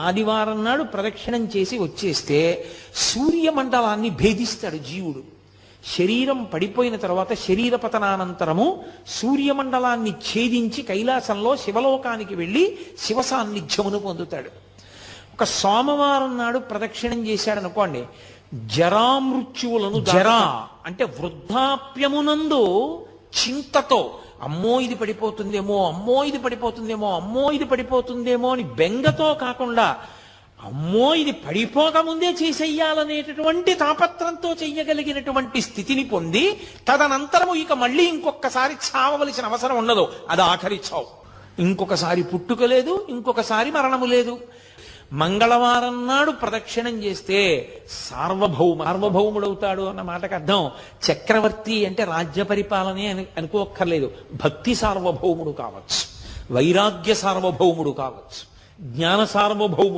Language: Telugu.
ఆదివారం నాడు ప్రదక్షిణం చేసి వచ్చేస్తే సూర్యమండలాన్ని భేదిస్తాడు జీవుడు. శరీరం పడిపోయిన తర్వాత శరీర పతనానంతరము సూర్యమండలాన్ని ఛేదించి కైలాసంలో శివలోకానికి వెళ్ళి శివ సాన్నిధ్యమును పొందుతాడు. ఒక సోమవారం నాడు ప్రదక్షిణం చేశాడు అనుకోండి, జరామృత్యువులను, జరా అంటే వృద్ధాప్యమునందు చింతతో అమ్మో ఇది పడిపోతుందేమో, అమ్మో ఇది పడిపోతుందేమో, అమ్మో ఇది పడిపోతుందేమో అని బెంగతో కాకుండా అమ్మో ఇది పడిపోకముందే చేసేయాలనేటటువంటి తాపత్రంతో చెయ్యగలిగినటువంటి స్థితిని పొంది తదనంతరము ఇక మళ్ళీ ఇంకొకసారి చావవలసిన అవసరం ఉండదు. అది ఆఖరి చావు. ఇంకొకసారి పుట్టుక లేదు, ఇంకొకసారి మరణము లేదు. మంగళవారం నాడు ప్రదక్షిణం చేస్తే సార్వభౌముడవుతాడు అన్న మాటకు అర్థం చక్రవర్తి అంటే రాజ్య పరిపాలనే అనుకోక్కర్లేదు. భక్తి సార్వభౌముడు కావచ్చు, వైరాగ్య సార్వభౌముడు కావచ్చు, జ్ఞాన సార్వభౌముడు